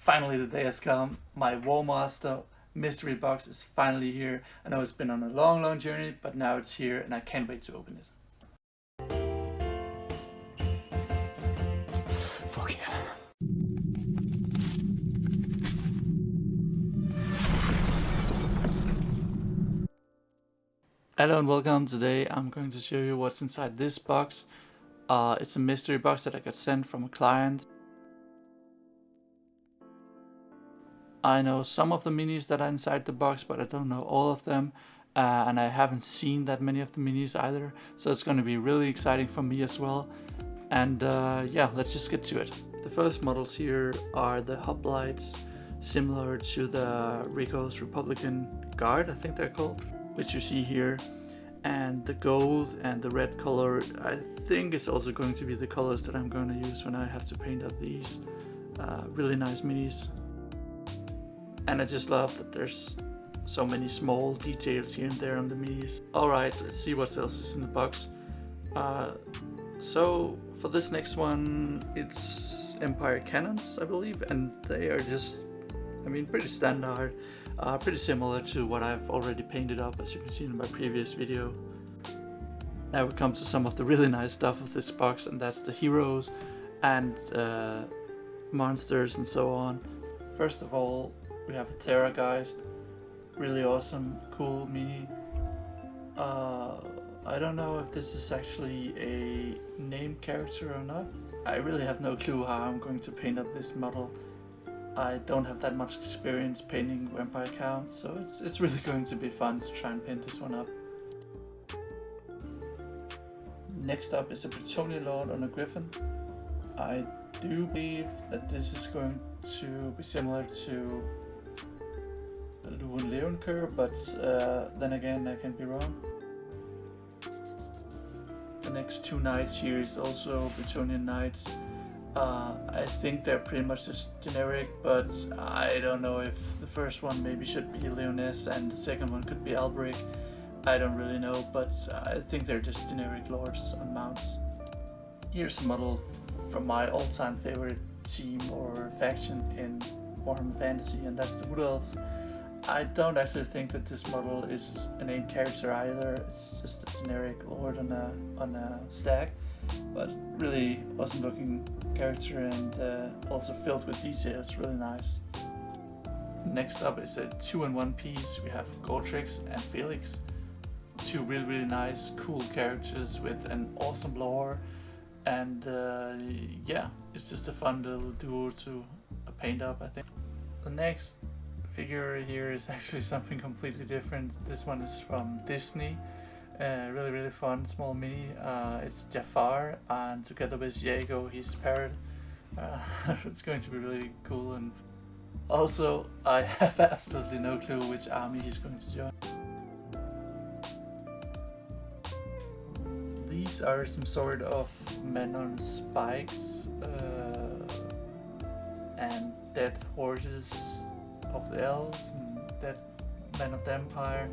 Finally the day has come. My Warmaster mystery box is finally here. I know it's been on a long journey, but now it's here and I can't wait to open it. Fuck yeah. Hello and welcome. Today I'm going to show you what's inside this box. It's a mystery box that I got sent from a client. I know some of the minis that are inside the box, but I don't know all of them. And I haven't seen that many of the minis either. So it's going to be really exciting for me as well. And yeah, let's just get to it. The first models here are the Hublights, similar to the Rico's Republican Guard, I think they're called, which you see here. And the gold and the red color, I think is also going to be the colors that I'm going to use when I have to paint up these really nice minis. And I just love that there's so many small details here and there on the minis. Alright, let's see what else is in the box. So for this next one, it's Empire cannons, I believe, and they are just, I mean, pretty standard, pretty similar to what I've already painted up, as you can see in my previous video. Now we come to some of the really nice stuff of this box, and that's the heroes and monsters and so on. First of all, we have a Geist, really awesome, cool mini. I don't know if this is actually a named character or not. I really have no clue how I'm going to paint up this model. I don't have that much experience painting vampire counts, so it's really going to be fun to try and paint this one up. Next up is a Plutonian Lord on a Griffin. I do believe that this is going to be similar to the Luan Leonker, but then again I can be wrong. The next two knights here is also Plutonian knights. I think they're pretty much just generic, but I don't know if the first one maybe should be Leoness and the second one could be Alberic. I don't really know, but I think they're just generic lords on mounts. Here's a model from my all-time favorite team or faction in Warhammer Fantasy, and that's the Wood Elves. I don't actually think that this model is a named character either. It's just a generic lord on a stag, but really awesome looking character and also filled with details, really nice. Next up is a 2-in-1 piece. We have Gortrix and Felix, two really nice, cool characters with an awesome lore, and yeah, it's just a fun little duo to paint up, I think. The next figure here is actually something completely different. This one is from Disney. Really fun small mini. It's Jafar, and together with Diego, his parrot. It's going to be really cool, and also I have absolutely no clue which army he's going to join. These are some sort of men on spikes and dead horses of the elves and dead men of the empire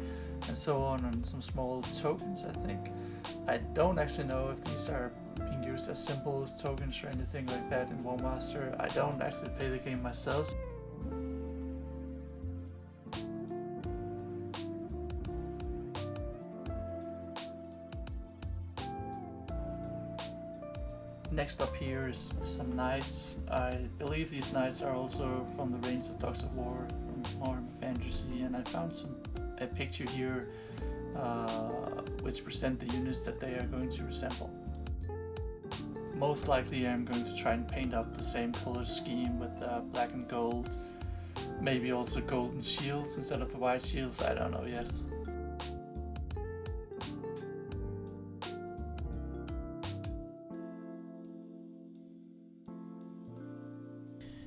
and so on, and some small tokens, I think. I don't actually know if these are being used as symbols, tokens or anything like that in Warmaster. I don't actually play the game myself. Next up here is some knights. I believe these knights are also from the Reigns of Dogs of War from Warhammer Fantasy, and I found a picture here which present the units that they are going to resemble. Most likely I'm going to try and paint up the same color scheme with black and gold, maybe also golden shields instead of the white shields, I don't know yet.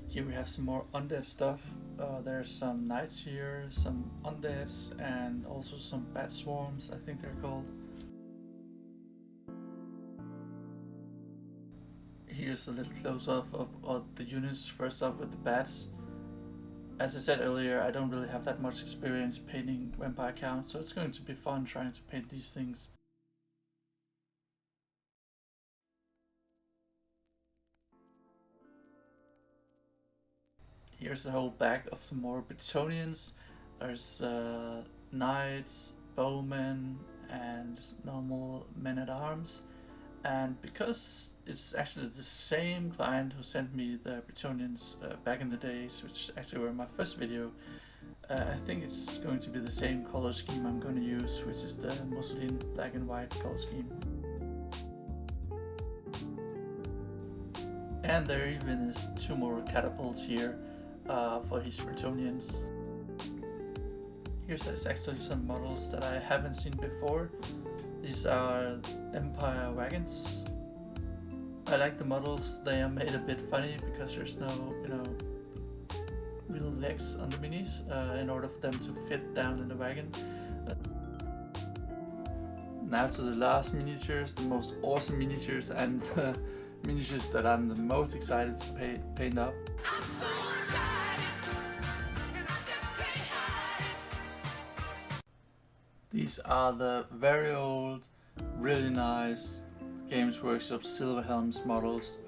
Here we have some more undead stuff. There's some knights here, some undeads, and also some bat swarms, I think they're called. Here's a little close-up of the units, first off with the bats. As I said earlier, I don't really have that much experience painting vampire counts, so it's going to be fun trying to paint these things. Here's a whole bag of some more Bretonians. There's knights, bowmen, and normal men-at-arms. And because it's actually the same client who sent me the Bretonians back in the days, which actually were my first video, I think it's going to be the same color scheme I'm going to use, which is the Mussolini black and white color scheme. And there even is 2 more catapults here for his Bretonians. Here's actually some models that I haven't seen before. These are Empire wagons. I like the models. They are made a bit funny because there's no, real legs on the minis in order for them to fit down in the wagon. Now to the last miniatures, the most awesome miniatures, and miniatures that I'm the most excited to paint up. These are the very old, really nice Games Workshop Silver Helms models.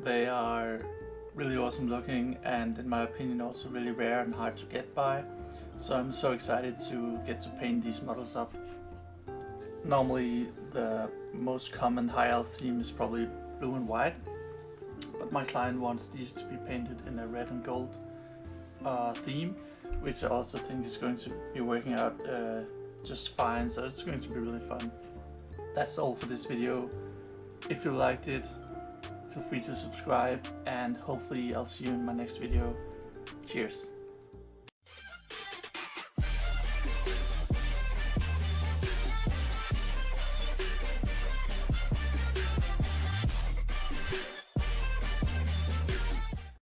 They are really awesome looking and in my opinion also really rare and hard to get by. So I'm so excited to get to paint these models up. Normally the most common high elf theme is probably blue and white, but my client wants these to be painted in a red and gold theme, which I also think is going to be working out just fine, so it's going to be really fun. That's all for this video. If you liked it, feel free to subscribe, and hopefully I'll see you in my next video. Cheers!